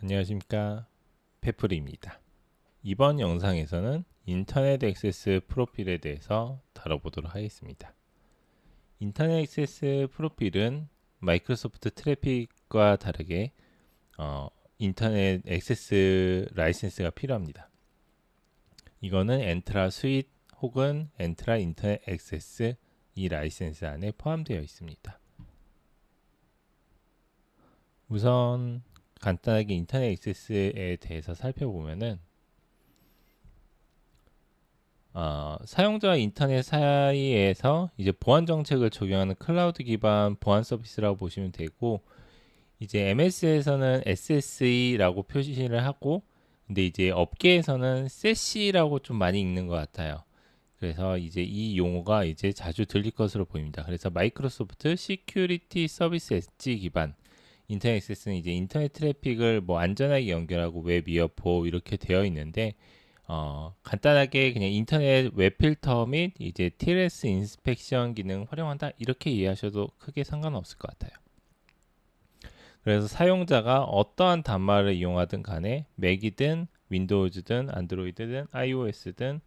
안녕하십니까, 페플입니다. 이번 영상에서는 인터넷 액세스 프로필에 대해서 다뤄보도록 하겠습니다. 인터넷 액세스 프로필은 마이크로소프트 트래픽과 다르게 인터넷 액세스 라이센스가 필요합니다. 이거는 엔트라 스윗 혹은 엔트라 인터넷 액세스 이 라이센스 안에 포함되어 있습니다. 우선 간단하게 인터넷 액세스에 대해서 살펴보면은 사용자와 인터넷 사이에서 이제 보안 정책을 적용하는 클라우드 기반 보안 서비스라고 보시면 되고, 이제 MS에서는 SSE라고 표시를 하고, 근데 이제 업계에서는 SEC라고 좀 많이 읽는 것 같아요. 그래서 이제 이 용어가 이제 자주 들릴 것으로 보입니다. 그래서 마이크로소프트 시큐리티 서비스 엣지 기반 인터넷 액세스는 이제 인터넷 트래픽을 뭐 안전하게 연결하고 웹 이어포 이렇게 되어 있는데, 간단하게 그냥 인터넷 웹 필터 및 이제 TLS 인스펙션 기능 활용한다 이렇게 이해하셔도 크게 상관없을 것 같아요. 그래서 사용자가 어떠한 단말을 이용하든 간에 맥이든 윈도우즈든 안드로이드든 iOS든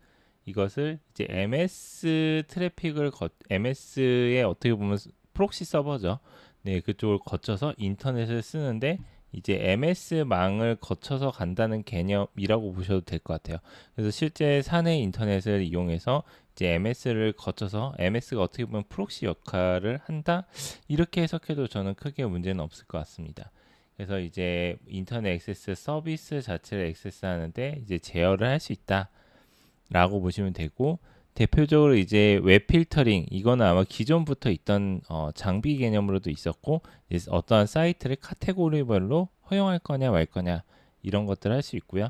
이것을 이제 MS 트래픽을 MS의 어떻게 보면 프록시 서버죠. 네, 그쪽을 거쳐서 인터넷을 쓰는데 이제 MS망을 거쳐서 간다는 개념이라고 보셔도 될 것 같아요. 그래서 실제 사내 인터넷을 이용해서 이제 MS를 거쳐서 MS가 어떻게 보면 프록시 역할을 한다 이렇게 해석해도 저는 크게 문제는 없을 것 같습니다. 그래서 이제 인터넷 액세스 서비스 자체를 액세스하는데 이제 제어를 할 수 있다라고 보시면 되고, 대표적으로 이제 웹 필터링 이거는 아마 기존부터 있던 장비 개념으로도 있었고, 이제 어떠한 사이트를 카테고리별로 허용할 거냐 말 거냐 이런 것들을 할 수 있고요.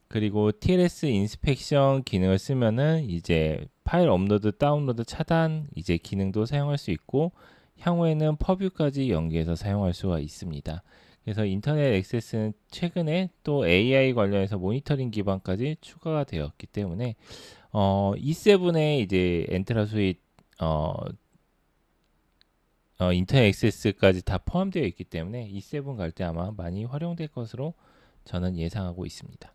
그리고 TLS 인스펙션 기능을 쓰면은 이제 파일 업로드, 다운로드 차단 이제 기능도 사용할 수 있고, 향후에는 퍼뷰까지 연계해서 사용할 수가 있습니다. 그래서 인터넷 액세스는 최근에 또 AI 관련해서 모니터링 기반까지 추가가 되었기 때문에 E7에 이제 엔트라 스윗 인터넷 액세스까지 다 포함되어 있기 때문에 E7 갈 때 아마 많이 활용될 것으로 저는 예상하고 있습니다.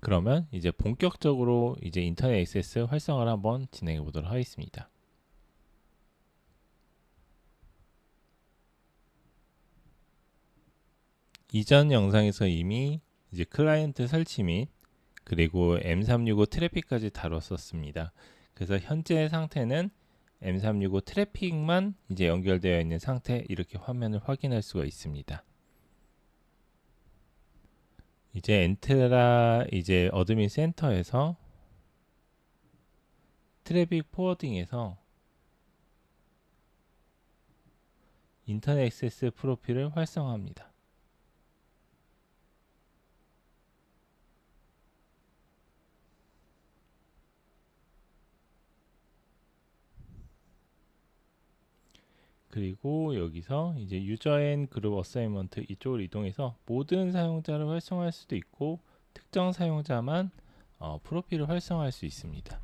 그러면 이제 본격적으로 이제 인터넷 액세스 활성화를 한번 진행해 보도록 하겠습니다. 이전 영상에서 이미 이제 클라이언트 설치 및 그리고 M365 트래픽까지 다뤘었습니다. 그래서 현재 상태는 M365 트래픽만 이제 연결되어 있는 상태, 이렇게 화면을 확인할 수가 있습니다. 이제 엔트라 이제 어드민 센터에서 트래픽 포워딩에서 인터넷 액세스 프로필을 활성화합니다. 그리고 여기서 이제 유저 앤 그룹 어사이먼트 이쪽으로 이동해서 모든 사용자를 활성화할 수도 있고, 특정 사용자만 프로필을 활성화할 수 있습니다.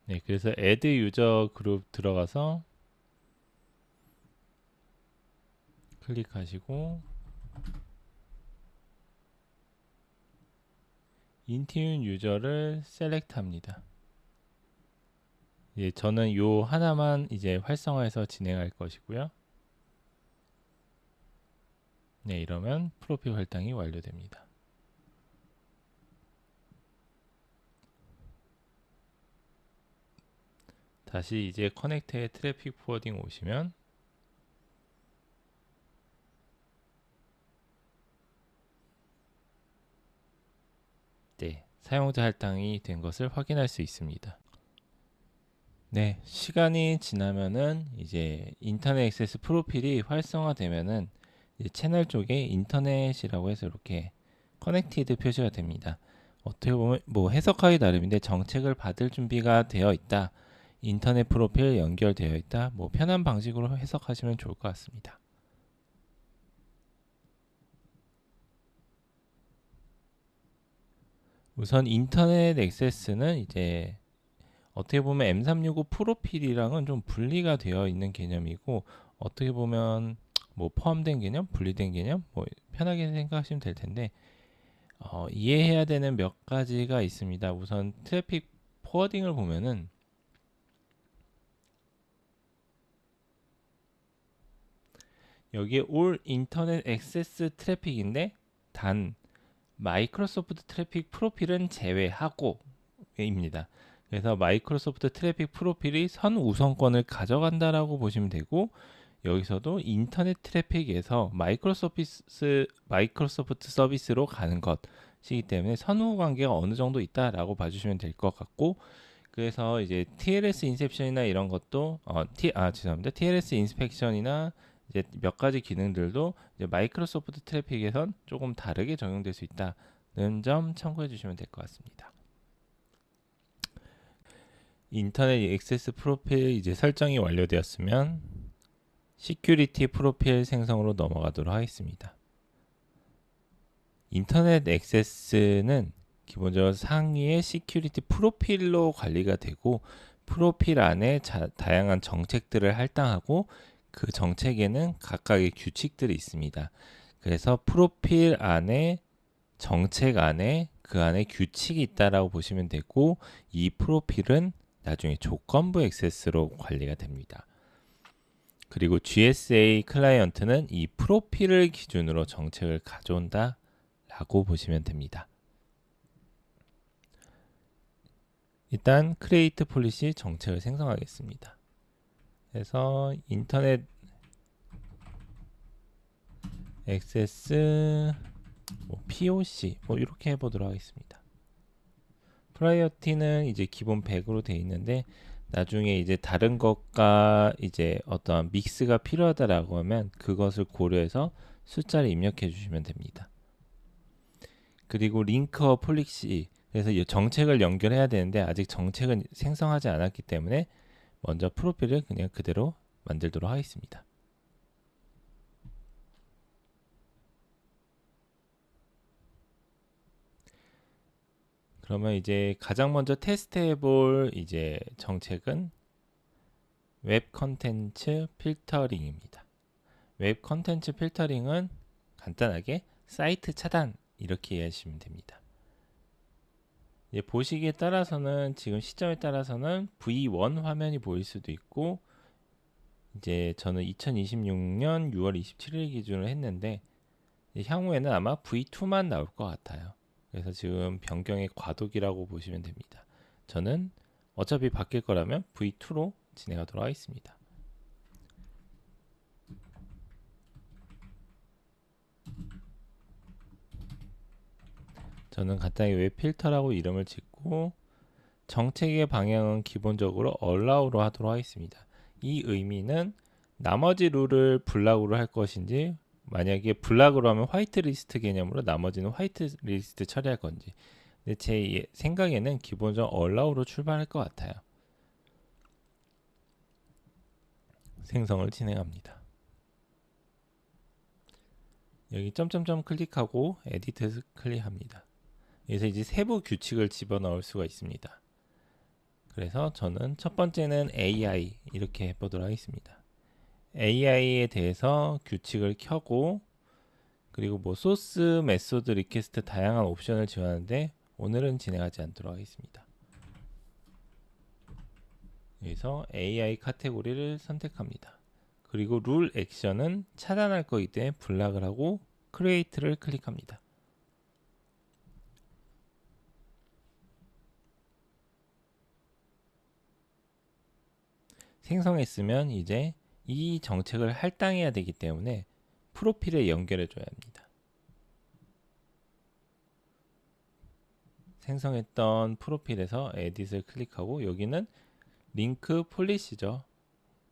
네, 그래서 add 유저 그룹 들어가서 클릭하시고 인티윤 유저를 셀렉트 합니다. 예, 저는 요 하나만 이제 활성화해서 진행할 것이고요. 네, 이러면 프로필 할당이 완료됩니다. 다시 이제 커넥트의 트래픽 포워딩 오시면 네, 사용자 할당이 된 것을 확인할 수 있습니다. 네, 시간이 지나면은 이제 인터넷 액세스 프로필이 활성화되면은 이제 채널 쪽에 인터넷이라고 해서 이렇게 커넥티드 표시가 됩니다. 어떻게 보면 뭐 해석하기 나름인데, 정책을 받을 준비가 되어 있다, 인터넷 프로필 연결되어 있다, 뭐 편한 방식으로 해석하시면 좋을 것 같습니다. 우선 인터넷 액세스는 이제 어떻게 보면 M365 프로필이랑은 좀 분리가 되어 있는 개념이고, 어떻게 보면 뭐 포함된 개념, 분리된 개념, 뭐 편하게 생각하시면 될 텐데, 이해해야 되는 몇 가지가 있습니다. 우선 트래픽 포워딩을 보면은 여기에 올 인터넷 액세스 트래픽인데, 단 마이크로소프트 트래픽 프로필은 제외하고 입니다. 그래서 마이크로소프트 트래픽 프로필이 선우선권을 가져간다라고 보시면 되고, 여기서도 인터넷 트래픽에서 마이크로소프트 서비스로 가는 것이기 때문에 선후 관계가 어느 정도 있다라고 봐주시면 될 것 같고, 그래서 이제 TLS 인셉션이나 이런 것도 죄송합니다. TLS 인스펙션이나 이제 몇 가지 기능들도 이제 마이크로소프트 트래픽에선 조금 다르게 적용될 수 있다는 점 참고해 주시면 될 것 같습니다. 인터넷 액세스 프로필 이제 설정이 완료되었으면 시큐리티 프로필 생성으로 넘어가도록 하겠습니다. 인터넷 액세스는 기본적으로 상위의 시큐리티 프로필로 관리가 되고, 프로필 안에 다양한 정책들을 할당하고, 그 정책에는 각각의 규칙들이 있습니다. 그래서 프로필 안에 정책 안에 그 안에 규칙이 있다라고 보시면 되고, 이 프로필은 나중에 조건부 액세스로 관리가 됩니다. 그리고 GSA 클라이언트는 이 프로필을 기준으로 정책을 가져온다 라고 보시면 됩니다. 일단 크리에이트 폴리시 정책을 생성하겠습니다. 그래서 인터넷 액세스 POC 이렇게 해보도록 하겠습니다. 프라이어티는 이제 기본 100으로 되어 있는데, 나중에 이제 다른 것과 이제 어떠한 믹스가 필요하다라고 하면 그것을 고려해서 숫자를 입력해 주시면 됩니다. 그리고 링크어 폴리시, 그래서 이 정책을 연결해야 되는데 아직 정책은 생성하지 않았기 때문에 먼저 프로필을 그냥 그대로 만들도록 하겠습니다. 그러면 이제 가장 먼저 테스트해 볼 이제 정책은 웹 컨텐츠 필터링입니다. 웹 컨텐츠 필터링은 간단하게 사이트 차단 이렇게 이해하시면 됩니다. 이제 보시기에 따라서는 지금 시점에 따라서는 V1 화면이 보일 수도 있고, 이제 저는 2026년 6월 27일 기준으로 했는데 향후에는 아마 V2만 나올 것 같아요. 그래서 지금 변경의 과도기라고 보시면 됩니다. 저는 어차피 바뀔 거라면 V2로 진행하도록 하겠습니다. 저는 간단히 웹 필터라고 이름을 짓고, 정책의 방향은 기본적으로 allow로 하도록 하겠습니다. 이 의미는 나머지 룰을 블락으로 할 것인지, 만약에 블락으로 하면 화이트리스트 개념으로 나머지는 화이트리스트 처리할 건지, 근데 제 생각에는 기본적으로 allow로 출발할 것 같아요. 생성을 진행합니다. 여기 점점점 클릭하고 에디트 클릭합니다. 여기서 이제 세부 규칙을 집어넣을 수가 있습니다. 그래서 저는 첫 번째는 AI 이렇게 해보도록 하겠습니다. AI에 대해서 규칙을 켜고, 그리고 뭐 소스, 메소드, 리퀘스트 다양한 옵션을 지원하는데 오늘은 진행하지 않도록 하겠습니다. 여기서 AI 카테고리를 선택합니다. 그리고 룰 액션은 차단할 거기 때문에 블락을 하고 크리에이트를 클릭합니다. 생성했으면 이제 이 정책을 할당해야 되기 때문에 프로필에 연결해 줘야 합니다. 생성했던 프로필에서 에딧을 클릭하고, 여기는 링크 폴리시죠.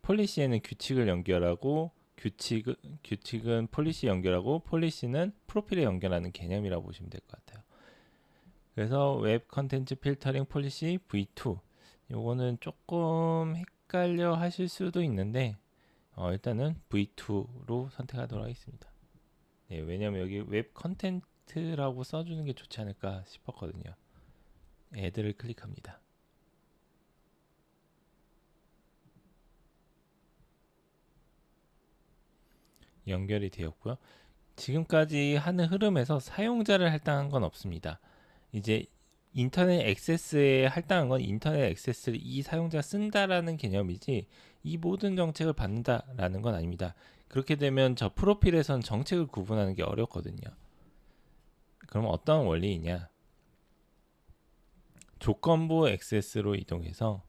폴리시에는 규칙을 연결하고, 규칙은 폴리시 연결하고, 폴리시는 프로필에 연결하는 개념이라고 보시면 될 것 같아요. 그래서 웹 컨텐츠 필터링 폴리시 V2, 요거는 조금 헷갈려 하실 수도 있는데 일단은 V2로 선택하도록 하겠습니다. 네, 왜냐면 여기 웹 컨텐츠라고 써주는 게 좋지 않을까 싶었거든요. 애드를 클릭합니다. 연결이 되었고요. 지금까지 하는 흐름에서 사용자를 할당한 건 없습니다. 이제 인터넷 액세스에 할당한 건 인터넷 액세스를 이 사용자가 쓴다라는 개념이지 이 모든 정책을 받는다라는 건 아닙니다. 그렇게 되면 저 프로필에선 정책을 구분하는 게 어렵거든요. 그럼 어떤 원리이냐? 조건부 액세스로 이동해서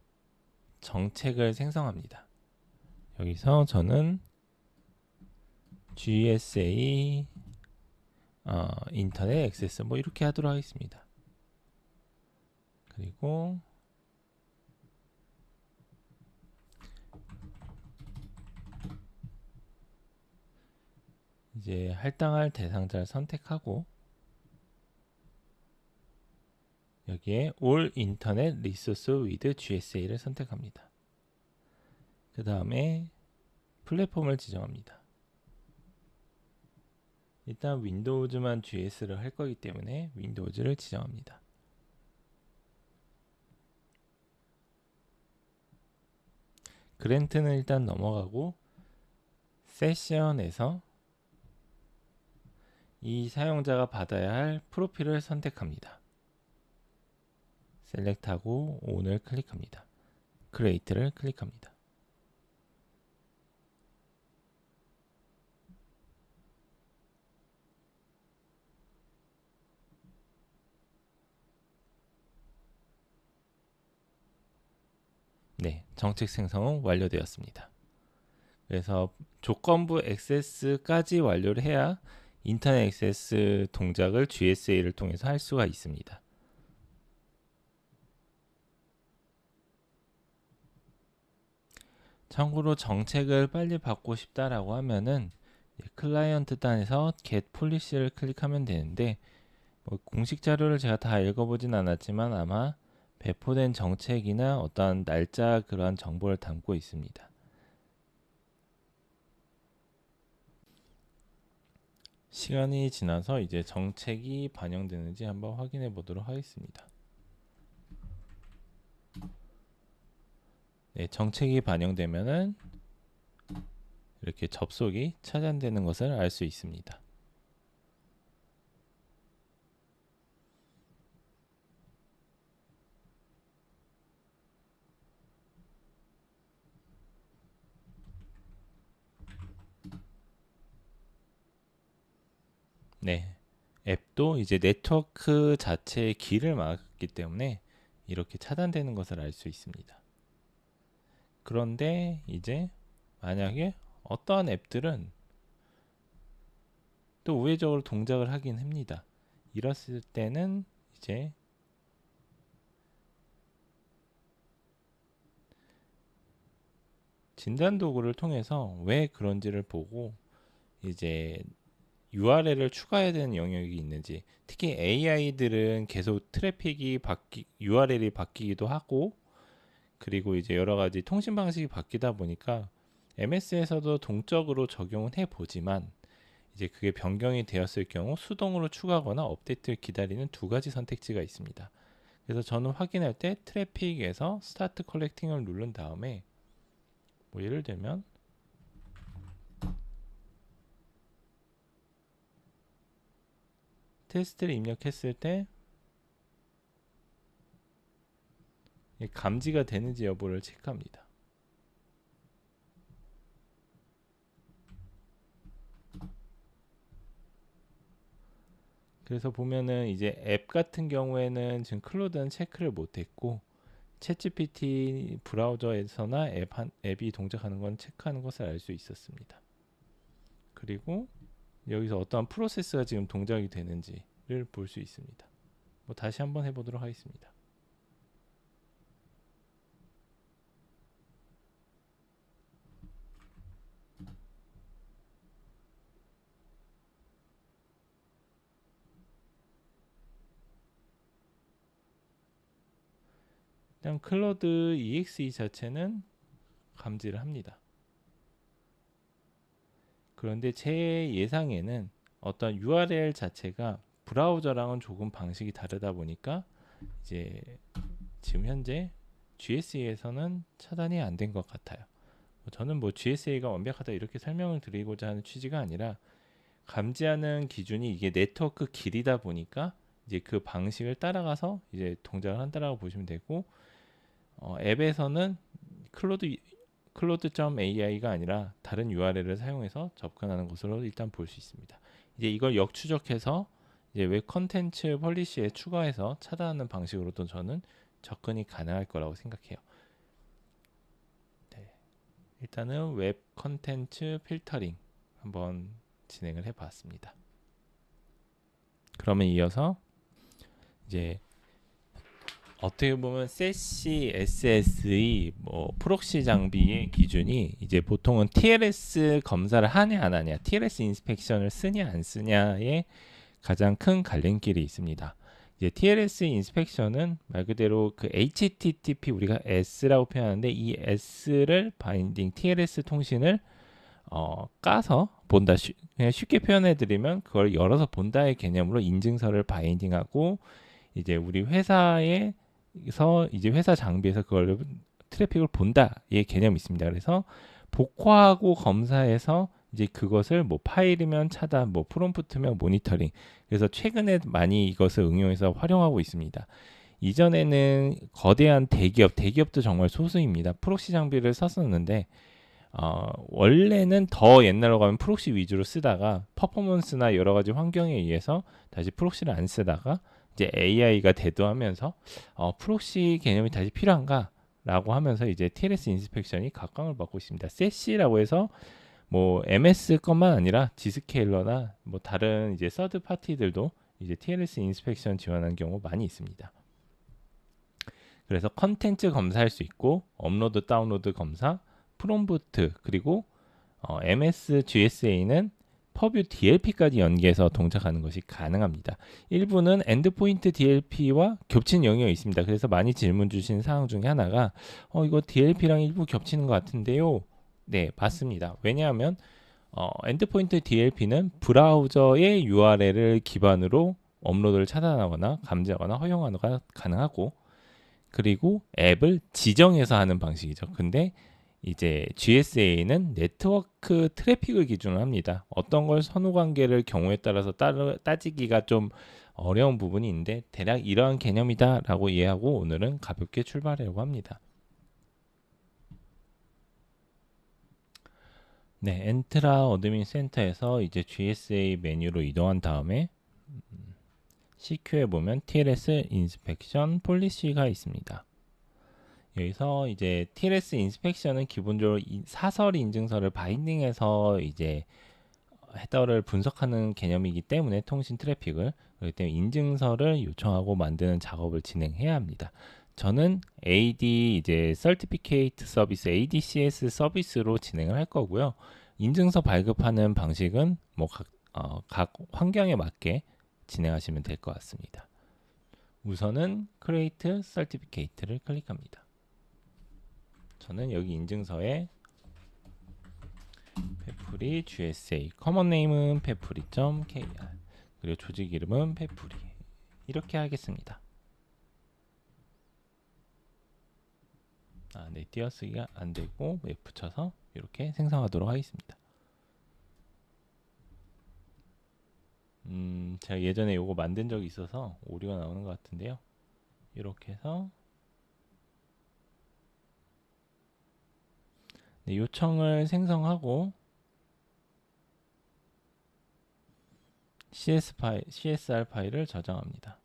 정책을 생성합니다. 여기서 저는 GSA 인터넷 액세스 뭐 이렇게 하도록 하겠습니다. 그리고 이제 할당할 대상자를 선택하고 여기에 All Internet Resource with GSA를 선택합니다. 그 다음에 플랫폼을 지정합니다. 일단 윈도우즈만 GS를 할 거기 때문에 윈도우즈를 지정합니다. 그랜트는 일단 넘어가고 세션에서 이 사용자가 받아야 할 프로필을 선택합니다. 셀렉트하고 ON을 클릭합니다. 크리에이트를 클릭합니다. 네, 정책 생성은 완료되었습니다. 그래서 조건부 액세스까지 완료를 해야 인터넷 액세스 동작을 GSA를 통해서 할 수가 있습니다. 참고로 정책을 빨리 받고 싶다라고 하면은 클라이언트 단에서 Get Policy를 클릭하면 되는데 뭐 공식 자료를 제가 다 읽어보진 않았지만 아마 배포된 정책이나 어떤 날짜 그러한 정보를 담고 있습니다. 시간이 지나서 이제 정책이 반영되는지 한번 확인해 보도록 하겠습니다. 네, 정책이 반영되면은 이렇게 접속이 차단되는 것을 알 수 있습니다. 네, 앱도 이제 네트워크 자체의 길을 막았기 때문에 이렇게 차단되는 것을 알 수 있습니다. 그런데 이제 만약에 어떠한 앱들은 또 우회적으로 동작을 하긴 합니다. 이랬을 때는 이제 진단 도구를 통해서 왜 그런지를 보고 이제 URL을 추가해야 되는 영역이 있는지, 특히 AI들은 계속 URL이 바뀌기도 하고, 그리고 이제 여러 가지 통신 방식이 바뀌다 보니까 MS에서도 동적으로 적용은 해 보지만 이제 그게 변경이 되었을 경우 수동으로 추가하거나 업데이트를 기다리는 두 가지 선택지가 있습니다. 그래서 저는 확인할 때 트래픽에서 스타트 컬렉팅을 누른 다음에 뭐 예를 들면 테스트를 입력했을 때 감지가 되는지 여부를 체크합니다. 그래서 보면은 이제 앱 같은 경우에는 지금 클로드는 체크를 못했고 챗GPT 브라우저에서나 앱이 동작하는 건 체크하는 것을 알 수 있었습니다. 그리고 여기서 어떠한 프로세스가 지금 동작이 되는지를 볼 수 있습니다. 뭐 다시 한번 해보도록 하겠습니다. 일단 클로드 EXE 자체는 감지를 합니다. 그런데 제 예상에는 어떤 URL 자체가 브라우저랑은 조금 방식이 다르다 보니까 이제 지금 현재 GSE에서는 차단이 안 된 것 같아요. 저는 뭐 GSA가 완벽하다 이렇게 설명을 드리고자 하는 취지가 아니라 감지하는 기준이 이게 네트워크 길이다 보니까 이제 그 방식을 따라가서 이제 동작을 한다라고 보시면 되고 앱에서는 클로드.ai가 아니라 다른 URL을 사용해서 접근하는 것으로 일단 볼 수 있습니다. 이제 이걸 역추적해서 이제 웹 컨텐츠 폴리시에 추가해서 차단하는 방식으로도 저는 접근이 가능할 거라고 생각해요. 네, 일단은 웹 컨텐츠 필터링 한번 진행을 해봤습니다. 그러면 이어서 이제 어떻게 보면 세시, SSE, 뭐 프록시 장비의 기준이 이제 보통은 TLS 검사를 하냐 안 하냐, TLS 인스펙션을 쓰냐 안 쓰냐의 가장 큰 갈림길이 있습니다. 이제 TLS 인스펙션은 말 그대로 그 HTTP 우리가 S라고 표현하는데 이 S를 바인딩 TLS 통신을 까서 본다. 그냥 쉽게 표현해드리면 그걸 열어서 본다의 개념으로 인증서를 바인딩하고 이제 우리 회사에서 이제 회사 장비에서 그걸 트래픽을 본다의 개념이 있습니다. 그래서 복화하고 검사해서 이제 그것을 뭐 파일이면 차단, 뭐 프롬프트면 모니터링. 그래서 최근에 많이 이것을 응용해서 활용하고 있습니다. 이전에는 거대한 대기업도 정말 소수입니다. 프록시 장비를 썼었는데 원래는 더 옛날로 가면 프록시 위주로 쓰다가 퍼포먼스나 여러 가지 환경에 의해서 다시 프록시를 안 쓰다가 이제 AI가 대두하면서 프록시 개념이 다시 필요한가? 라고 하면서 이제 TLS 인스펙션이 각광을 받고 있습니다. 세시라고 해서 뭐 MS 것만 아니라 지스케일러나 뭐 다른 이제 서드 파티들도 이제 TLS 인스펙션 지원하는 경우 많이 있습니다. 그래서 컨텐츠 검사할 수 있고 업로드 다운로드 검사, 프롬부트 그리고 MS GSA는 퍼뷰 DLP까지 연계해서 동작하는 것이 가능합니다. 일부는 엔드포인트 DLP와 겹친 영역이 있습니다. 그래서 많이 질문 주신 사항 중에 하나가 이거 DLP랑 일부 겹치는 것 같은데요. 네, 맞습니다. 왜냐하면 엔드포인트 DLP는 브라우저의 URL을 기반으로 업로드를 차단하거나 감지하거나 허용하거나 가능하고 그리고 앱을 지정해서 하는 방식이죠. 근데 이제 GSA는 네트워크 트래픽을 기준으로 합니다. 어떤 걸 선후 관계를 경우에 따라서 따지기가 좀 어려운 부분이 있는데 대략 이러한 개념이다라고 이해하고 오늘은 가볍게 출발하려고 합니다. 네, 엔트라 어드민 센터에서 이제 GSA 메뉴로 이동한 다음에 CQ에 보면 TLS 인스펙션 폴리시가 있습니다. 여기서 이제 TLS 인스펙션은 기본적으로 사설 인증서를 바인딩해서 이제 헤더를 분석하는 개념이기 때문에 통신 트래픽을 그렇기 때문에 인증서를 요청하고 만드는 작업을 진행해야 합니다. 저는 AD 이제 Certificate 서비스 ADCS 서비스로 진행을 할 거고요. 인증서 발급하는 방식은 뭐 각 환경에 맞게 진행하시면 될 것 같습니다. 우선은 Create Certificate를 클릭합니다. 저는 여기 인증서에 페프리 GSA 커먼 네임은 페프리.kr 그리고 조직 이름은 페프리 이렇게 하겠습니다. 네, 띄어쓰기가 안 되고 F 쳐서 이렇게 생성하도록 하겠습니다. 제가 예전에 이거 만든 적이 있어서 오류가 나오는 것 같은데요. 이렇게 해서 네, 요청을 생성하고 CSR 파일을 저장합니다.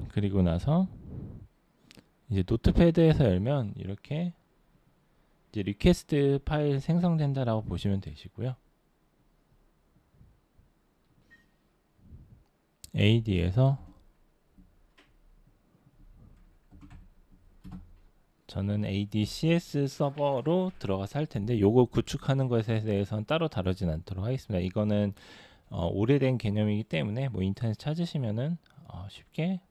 그리고 나서 이제 노트패드에서 열면 이렇게 이제 리퀘스트 파일 생성된다라고 보시면 되시고요. AD에서 저는 ADCS 서버로 들어가서 할 텐데 요거 구축하는 것에 대해서는 따로 다루진 않도록 하겠습니다. 이거는 오래된 개념이기 때문에 뭐 인터넷 찾으시면은 쉽게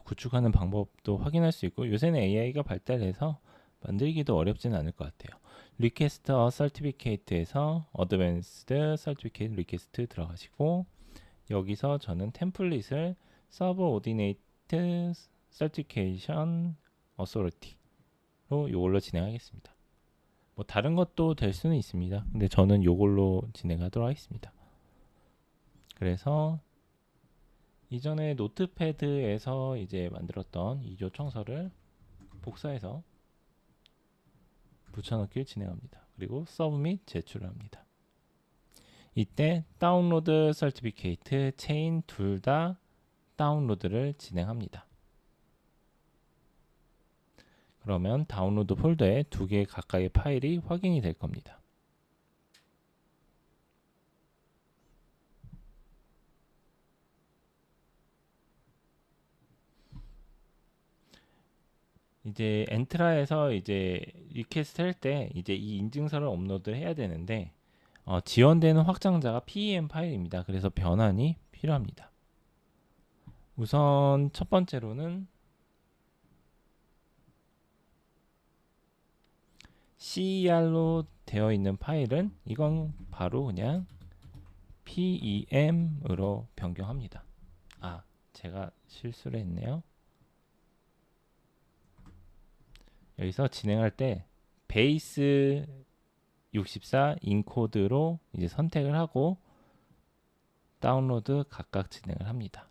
구축하는 방법도 확인할 수 있고 요새는 AI가 발달해서 만들기도 어렵지는 않을 것 같아요. 리퀘스트 서티피케이트에서 어드밴스드 서티피케이트 리퀘스트 들어가시고 여기서 저는 템플릿을 서브 오디네이트 서티피케이션 어소리티로 이걸로 진행하겠습니다. 뭐 다른 것도 될 수는 있습니다. 근데 저는 이걸로 진행하도록 하겠습니다. 그래서 이전에 노트패드에서 이제 만들었던 2조 청소를 복사해서 붙여넣기를 진행합니다. 그리고 서브 및 제출을 합니다. 이때 다운로드 서티피케이트 체인 둘 다 다운로드를 진행합니다. 그러면 다운로드 폴더에 2개 가까이 파일이 확인이 될 겁니다. 이제 엔트라에서 이제 리퀘스트 할 때 이제 이 인증서를 업로드 해야 되는데 지원되는 확장자가 PEM 파일입니다. 그래서 변환이 필요합니다. 우선 첫 번째로는 CER로 되어 있는 파일은 이건 바로 그냥 PEM으로 변경합니다. 제가 실수를 했네요. 여기서 진행할 때 베이스 64 인코드로 이제 선택을 하고 다운로드 각각 진행을 합니다.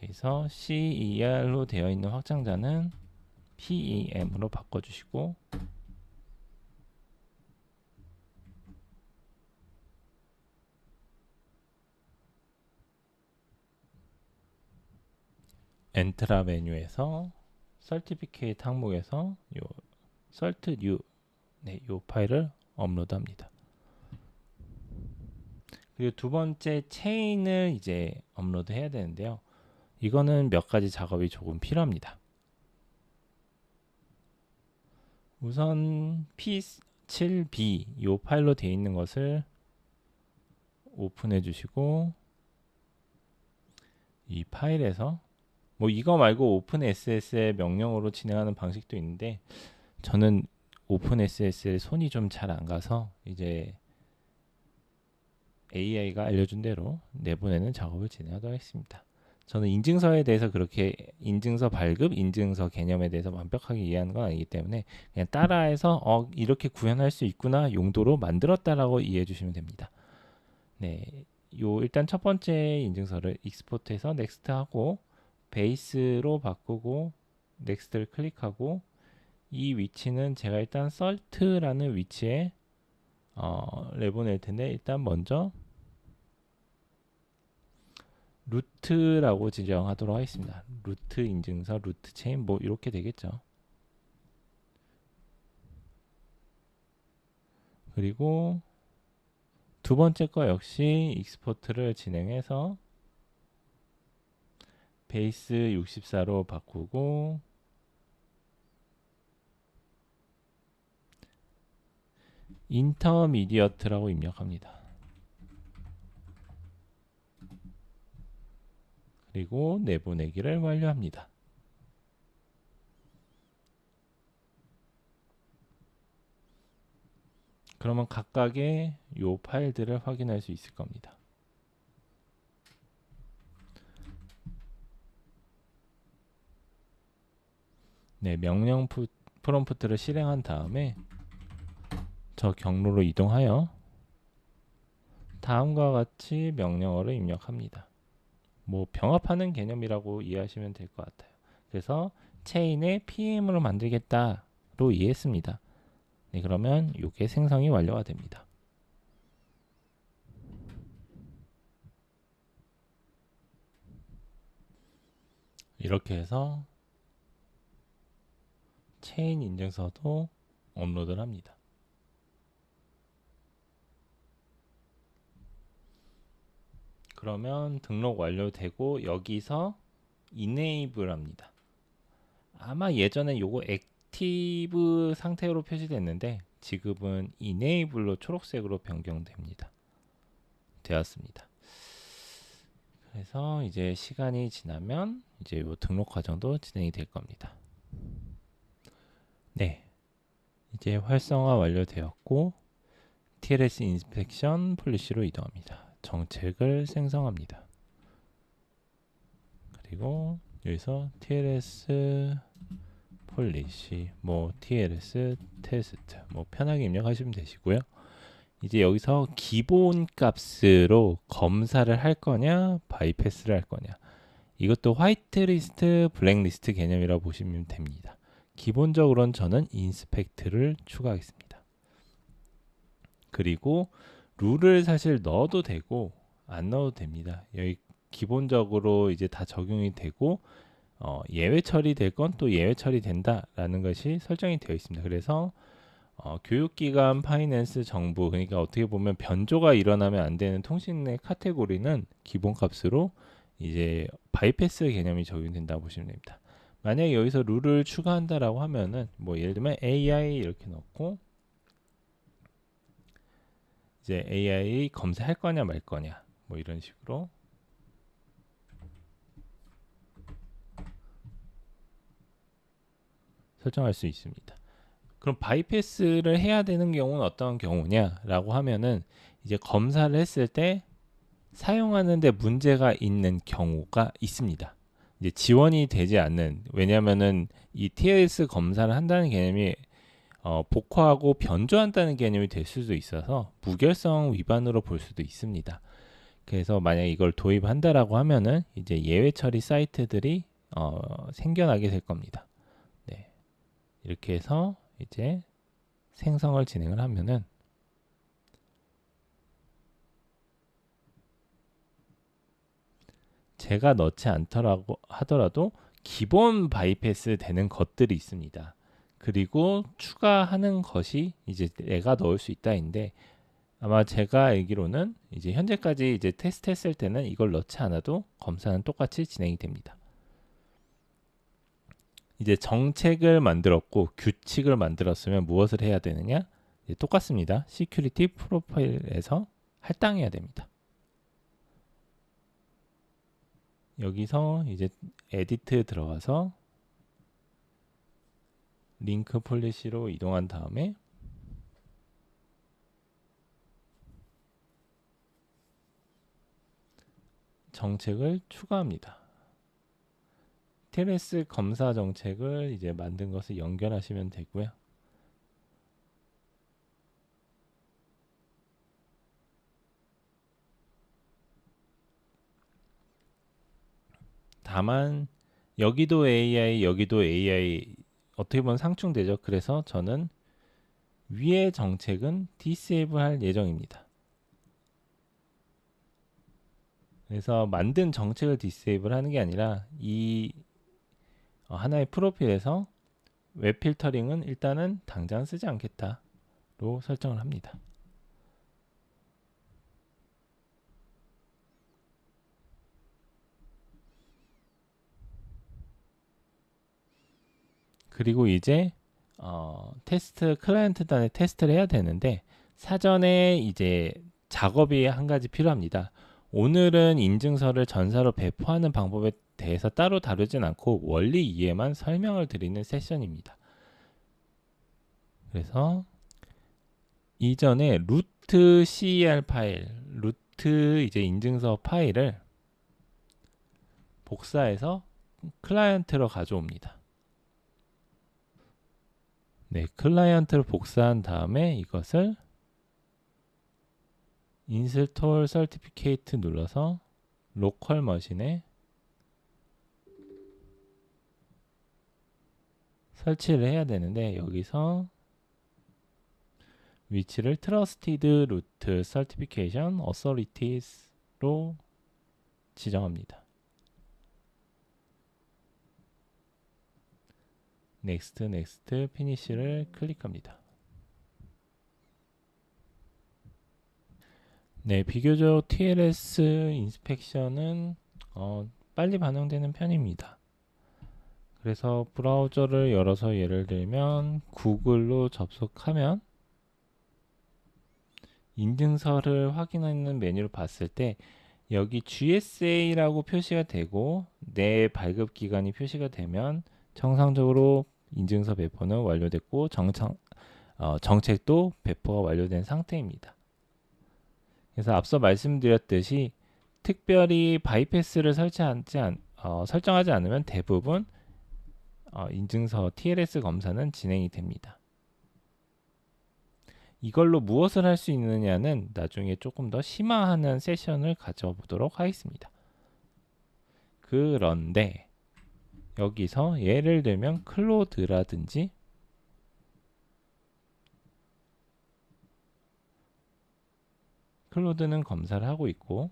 여기서 CER로 되어 있는 확장자는 PEM으로 바꿔주시고 엔트라 메뉴에서 서티피케이트 항목에서 요 cert new 요 파일을 업로드합니다. 그리고 두 번째 체인을 이제 업로드 해야 되는데요. 이거는 몇 가지 작업이 조금 필요합니다. 우선 P7B 요 파일로 되어 있는 것을 오픈해 주시고 이 파일에서 뭐 이거 말고 오픈SSL 명령어로 진행하는 방식도 있는데 저는 오픈SSL 손이 좀 잘 안 가서 이제 AI가 알려준 대로 내보내는 작업을 진행하도록 하겠습니다. 저는 인증서에 대해서 그렇게 인증서 발급, 인증서 개념에 대해서 완벽하게 이해하는 건 아니기 때문에 그냥 따라해서 이렇게 구현할 수 있구나 용도로 만들었다라고 이해해 주시면 됩니다. 네, 일단 첫 번째 인증서를 익스포트해서 넥스트 하고 베이스로 바꾸고 넥스트를 클릭하고 이 위치는 제가 일단 썰트라는 위치에 내보낼 텐데 일단 먼저 루트라고 지정하도록 하겠습니다. 루트 인증서, 루트 체인 뭐 이렇게 되겠죠. 그리고 두 번째 거 역시 익스포트를 진행해서 베이스 64로 바꾸고 인터미디어트라고 입력합니다. 그리고 내보내기를 완료합니다. 그러면 각각의 요 파일들을 확인할 수 있을 겁니다. 네, 명령 프롬프트를 실행한 다음에 저 경로로 이동하여 다음과 같이 명령어를 입력합니다. 뭐 병합하는 개념이라고 이해하시면 될 것 같아요. 그래서 체인의 PM으로 만들겠다로 이해했습니다. 네, 그러면 이게 생성이 완료가 됩니다. 이렇게 해서 체인 인증서도 업로드를 합니다. 그러면 등록 완료되고 여기서 enable 합니다. 아마 예전에 요거 액티브 상태로 표시됐는데 지금은 enable로 초록색으로 변경됩니다. 되었습니다. 그래서 이제 시간이 지나면 이제 요 등록 과정도 진행이 될 겁니다. 네, 이제 활성화 완료되었고 TLS 인스펙션 폴리시로 이동합니다. 정책을 생성합니다. 그리고 여기서 TLS 폴리시, 뭐 TLS 테스트, 뭐 편하게 입력하시면 되시고요. 이제 여기서 기본 값으로 검사를 할 거냐, 바이패스를 할 거냐. 이것도 화이트리스트, 블랙리스트 개념이라고 보시면 됩니다. 기본적으로는 저는 인스펙트를 추가하겠습니다. 그리고 룰을 사실 넣어도 되고 안 넣어도 됩니다. 여기 기본적으로 이제 다 적용이 되고 예외 처리될 건 또 예외 처리된다라는 것이 설정이 되어 있습니다. 그래서 교육기관, 파이낸스, 정부, 그러니까 어떻게 보면 변조가 일어나면 안 되는 통신의 카테고리는 기본값으로 이제 바이패스 개념이 적용된다고 보시면 됩니다. 만약에 여기서 룰을 추가한다라고 하면은 뭐 예를 들면 AI 이렇게 넣고 이제 AI 검사할 거냐 말 거냐 뭐 이런 식으로 설정할 수 있습니다. 그럼 바이패스를 해야 되는 경우는 어떤 경우냐라고 하면은 이제 검사를 했을 때 사용하는데 문제가 있는 경우가 있습니다. 이제 지원이 되지 않는, 왜냐하면은 이 TLS 검사를 한다는 개념이 복화하고 변조한다는 개념이 될 수도 있어서 무결성 위반으로 볼 수도 있습니다. 그래서 만약 이걸 도입한다라고 하면은 이제 예외 처리 사이트들이 생겨나게 될 겁니다. 네. 이렇게 해서 이제 생성을 진행을 하면은 제가 넣지 않더라고 하더라도 기본 바이패스 되는 것들이 있습니다. 그리고 추가하는 것이 이제 내가 넣을 수 있다인데 아마 제가 알기로는 이제 현재까지 이제 테스트했을 때는 이걸 넣지 않아도 검사는 똑같이 진행이 됩니다. 이제 정책을 만들었고 규칙을 만들었으면 무엇을 해야 되느냐? 똑같습니다. 시큐리티 프로파일에서 할당해야 됩니다. 여기서 이제 에디트 들어가서 링크 폴리시로 이동한 다음에 정책을 추가합니다. TLS 검사 정책을 이제 만든 것을 연결하시면 되고요. 다만 여기도 AI, 여기도 AI 어떻게 보면 상충되죠. 그래서 저는 위의 정책은 디세이블 할 예정입니다. 그래서 만든 정책을 디세이블 하는 게 아니라 이 하나의 프로필에서 웹 필터링은 일단은 당장 쓰지 않겠다로 설정을 합니다. 그리고 이제 테스트 클라이언트단에 테스트를 해야 되는데 사전에 이제 작업이 한 가지 필요합니다. 오늘은 인증서를 전사로 배포하는 방법에 대해서 따로 다루진 않고 원리 이해만 설명을 드리는 세션입니다. 그래서 이전에 루트 CER 파일, 루트 이제 인증서 파일을 복사해서 클라이언트로 가져옵니다. 네, 클라이언트를 복사한 다음에 이것을 인스톨 서티피케이트 눌러서 로컬 머신에 설치를 해야 되는데 여기서 위치를 Trusted Root Certification Authorities로 지정합니다. Next, Next, Finish를 클릭합니다. 네, 비교적 TLS 인스펙션은 빨리 반영되는 편입니다. 그래서 브라우저를 열어서 예를 들면 구글로 접속하면 인증서를 확인하는 메뉴를 봤을 때 여기 GSA라고 표시가 되고 내 발급 기간이 표시가 되면 정상적으로 인증서 배포는 완료됐고 정책도 배포가 완료된 상태입니다. 그래서 앞서 말씀드렸듯이 특별히 바이패스를 설정하지 않으면 대부분 인증서 TLS 검사는 진행이 됩니다. 이걸로 무엇을 할 수 있느냐는 나중에 조금 더 심화하는 세션을 가져보도록 하겠습니다. 그런데 여기서 예를 들면 클로드라든지 클로드는 검사를 하고 있고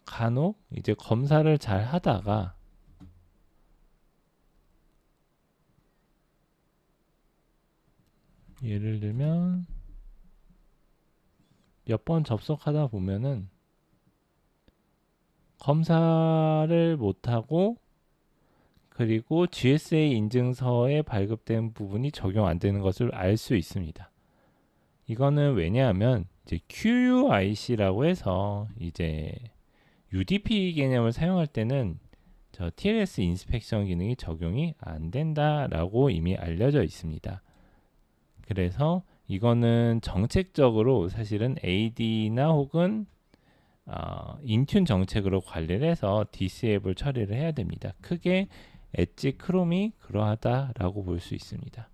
간혹 이제 검사를 잘 하다가 예를 들면 몇 번 접속하다 보면은 검사를 못하고 그리고 GSA 인증서에 발급된 부분이 적용 안 되는 것을 알 수 있습니다. 이거는 왜냐하면 이제 QUIC라고 해서 이제 UDP 개념을 사용할 때는 저 TLS 인스펙션 기능이 적용이 안 된다라고 이미 알려져 있습니다. 그래서 이거는 정책적으로 사실은 AD나 혹은 인튠 정책으로 관리를 해서 디세이블 처리를 해야 됩니다. 크게 엣지 크롬이 그러하다라고 볼 수 있습니다.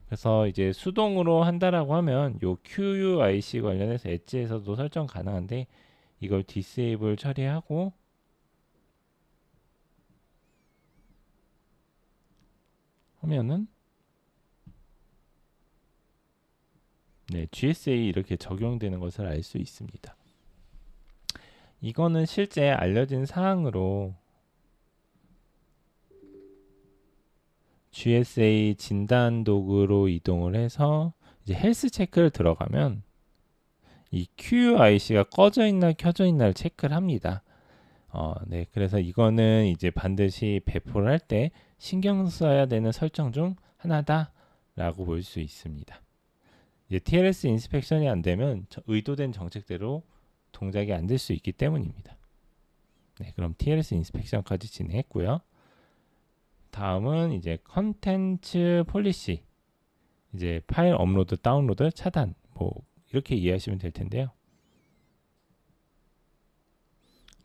그래서 이제 수동으로 한다라고 하면 요 QUIC 관련해서 엣지에서도 설정 가능한데 이걸 디세이블 처리하고 하면은 GSA 이렇게 적용되는 것을 알 수 있습니다. 이거는 실제 알려진 사항으로 GSA 진단 도구로 이동을 해서 이제 헬스 체크를 들어가면 이 QIC가 꺼져 있나 켜져 있나를 체크를 합니다. 그래서 이거는 이제 반드시 배포를 할 때 신경 써야 되는 설정 중 하나다라고 볼 수 있습니다. 이제 TLS 인스펙션이 안 되면 의도된 정책대로 동작이 안 될 수 있기 때문입니다. 그럼 TLS 인스펙션까지 진행했고요. 다음은 이제 컨텐츠 폴리시, 이제 파일 업로드, 다운로드, 차단, 뭐 이렇게 이해하시면 될 텐데요.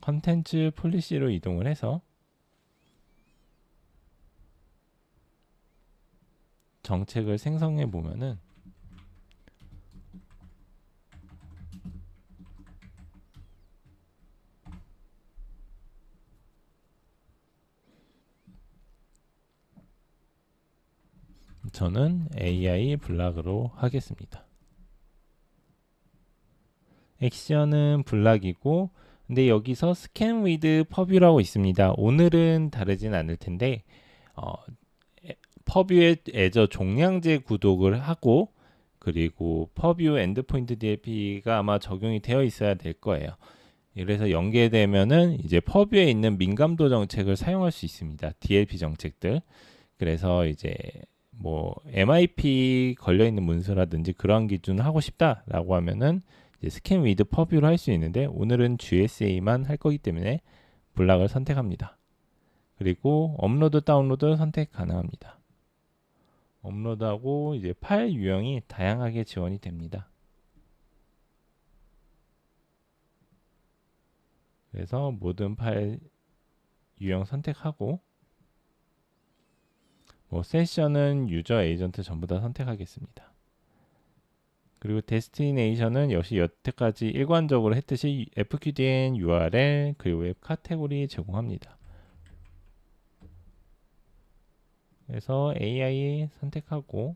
컨텐츠 폴리시로 이동을 해서 정책을 생성해 보면은 저는 AI 블락으로 하겠습니다. 액션은 블락이고 근데 여기서 스캔 위드 퍼뷰라고 있습니다. 오늘은 다르진 않을 텐데 퍼뷰의 애저 종량제 구독을 하고 그리고 퍼뷰 엔드포인트 DLP가 아마 적용이 되어 있어야 될 거예요. 그래서 연계되면은 이제 퍼뷰에 있는 민감도 정책을 사용할 수 있습니다. DLP 정책들. 그래서 이제 뭐 MIP 걸려 있는 문서라든지 그러한 기준을 하고 싶다라고 하면은 이제 스캔 위드 퍼뷰로 할 수 있는데 오늘은 GSA만 할 거기 때문에 블락을 선택합니다. 그리고 업로드 다운로드 선택 가능합니다. 업로드하고 이제 파일 유형이 다양하게 지원이 됩니다. 그래서 모든 파일 유형 선택하고 뭐 세션은 유저 에이전트 전부 다 선택하겠습니다. 그리고 데스티네이션은 역시 여태까지 일관적으로 했듯이 FQDN URL 그리고 웹 카테고리 제공합니다. 그래서 AI 선택하고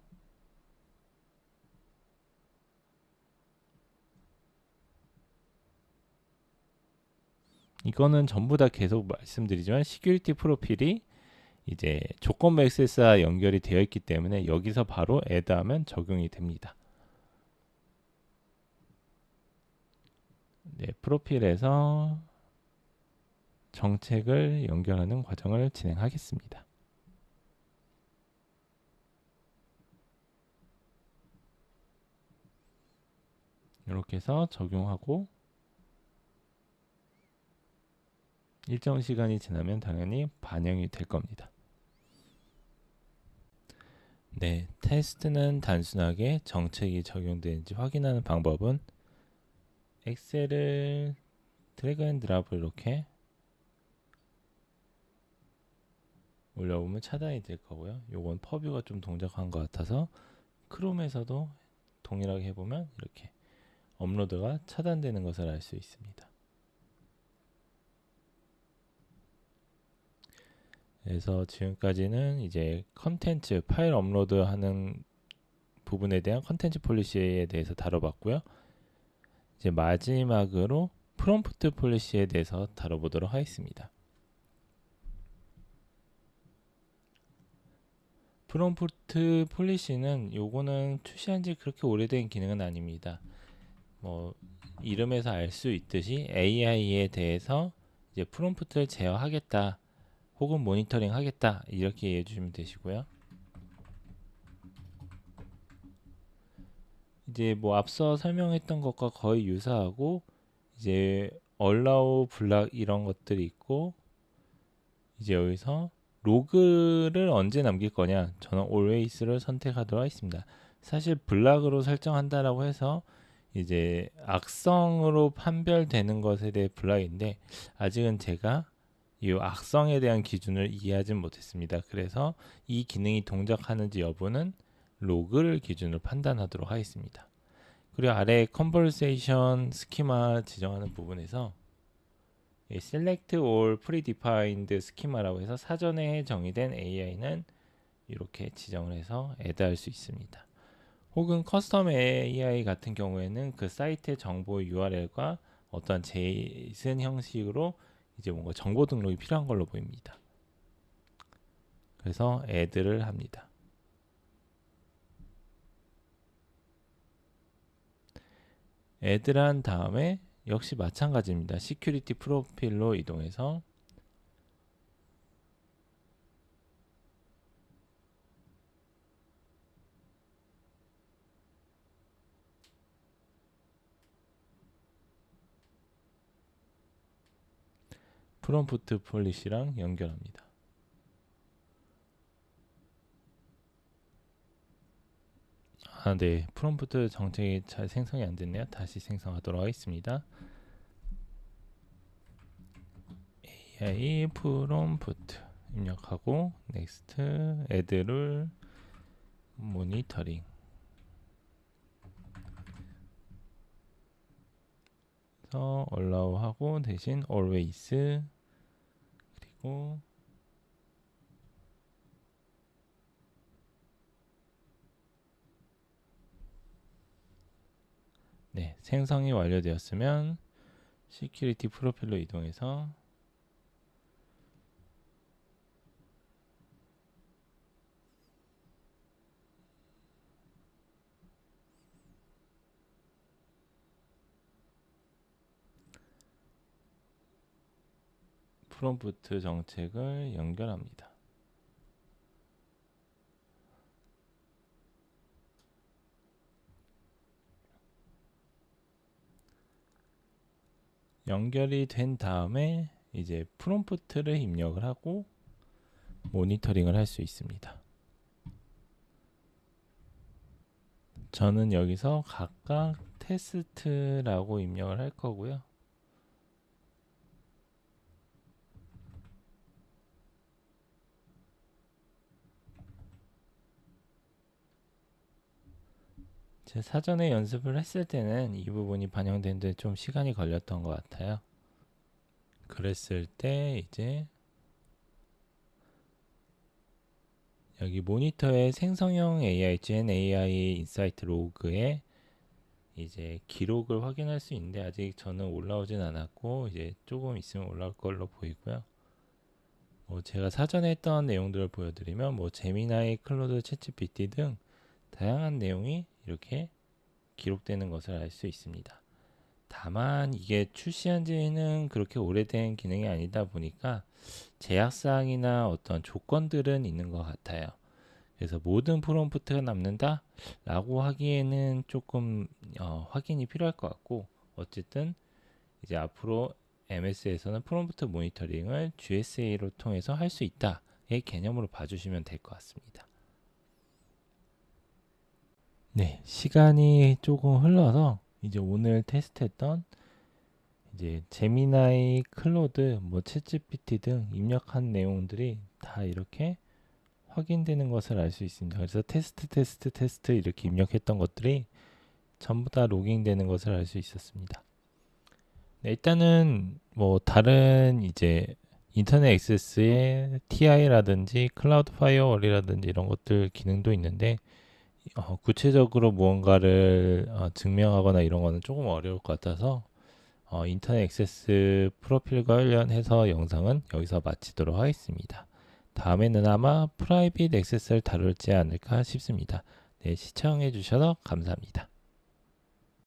이거는 전부 다 계속 말씀드리지만 시큐리티 프로필이 이제 조건부 액세스와 연결이 되어 있기 때문에 여기서 바로 애드하면 적용이 됩니다. 프로필에서 정책을 연결하는 과정을 진행하겠습니다. 이렇게 해서 적용하고 일정 시간이 지나면 당연히 반영이 될 겁니다. 네, 테스트는 단순하게 정책이 적용되는지 확인하는 방법은 엑셀을 드래그 앤 드랍을 이렇게 올려보면 차단이 될 거고요. 요건 퍼뷰가 좀 동작한 것 같아서 크롬에서도 동일하게 해보면 이렇게 업로드가 차단되는 것을 알 수 있습니다. 그래서 지금까지는 이제 컨텐츠 파일 업로드하는 부분에 대한 컨텐츠 폴리시에 대해서 다뤄봤고요. 이제 마지막으로 프롬프트 폴리시에 대해서 다뤄보도록 하겠습니다. 프롬프트 폴리시는 요거는 출시한 지 그렇게 오래된 기능은 아닙니다. 뭐 이름에서 알 수 있듯이 AI에 대해서 이제 프롬프트를 제어하겠다 혹은 모니터링 하겠다 이렇게 이해해 주시면 되시고요. 이제 뭐 앞서 설명했던 것과 거의 유사하고 이제 allow, 블락 이런 것들이 있고 이제 여기서 로그를 언제 남길 거냐 저는 always를 선택하도록 하겠습니다. 사실 블락으로 설정한다라고 해서 이제 악성으로 판별되는 것에 대해 블락인데 아직은 제가 이 악성에 대한 기준을 이해하지 못했습니다. 그래서 이 기능이 동작하는지 여부는 로그를 기준으로 판단하도록 하겠습니다. 그리고 아래 컨버세이션 스키마 지정하는 부분에서 select all predefined schema라고 해서 사전에 정의된 AI는 이렇게 지정을 해서 add할 수 있습니다. 혹은 커스텀 AI 같은 경우에는 그 사이트의 정보 URL과 어떤 JSON 형식으로 이제 뭔가 정보 등록이 필요한 걸로 보입니다. 그래서 add를 합니다. add를 한 다음에 역시 마찬가지입니다. 시큐리티 프로필로 이동해서 프롬프트 폴리시랑 연결합니다. 네. 프롬프트 정책이 잘 생성이 안 됐네요. 다시 생성하도록 하겠습니다. AI 프롬프트 입력하고 next add 룰 모니터링 그래서 allow 하고 대신 always 그리고 네, 생성이 완료되었으면 시큐리티 프로필로 이동해서 프롬프트 정책을 연결합니다. 연결이 된 다음에 이제 프롬프트를 입력을 하고 모니터링을 할 수 있습니다. 저는 여기서 각각 테스트라고 입력을 할 거고요. 제 사전에 연습을 했을 때는 이 부분이 반영되는데 좀 시간이 걸렸던 것 같아요. 그랬을 때 이제 여기 모니터의 생성형 AI, Gen AI 인사이트 로그에 이제 기록을 확인할 수 있는데 아직 저는 올라오진 않았고 이제 조금 있으면 올라올 걸로 보이고요. 제가 사전에 했던 내용들을 보여드리면 제미나이, 클로드, 챗GPT 등 다양한 내용이 이렇게 기록되는 것을 알 수 있습니다. 다만 이게 출시한 지는 그렇게 오래된 기능이 아니다 보니까 제약사항이나 어떤 조건들은 있는 것 같아요. 그래서 모든 프롬프트가 남는다 라고 하기에는 조금 확인이 필요할 것 같고, 어쨌든 이제 앞으로 MS에서는 프롬프트 모니터링을 GSA로 통해서 할 수 있다의 개념으로 봐주시면 될 것 같습니다. 네, 시간이 조금 흘러서 이제 오늘 테스트했던 이제 제미나이, 클로드, 뭐 챗GPT 등 입력한 내용들이 다 이렇게 확인되는 것을 알 수 있습니다. 그래서 테스트 이렇게 입력했던 것들이 전부 다 로깅되는 것을 알 수 있었습니다. 네, 일단은 뭐 다른 이제 인터넷 액세스의 TI라든지 클라우드 파이어월이라든지 이런 것들 기능도 있는데 구체적으로 무언가를 증명하거나 이런 거는 조금 어려울 것 같아서 인터넷 액세스 프로필과 관련해서 영상은 여기서 마치도록 하겠습니다. 다음에는 아마 프라이빗 액세스를 다룰지 않을까 싶습니다. 네, 시청해 주셔서 감사합니다.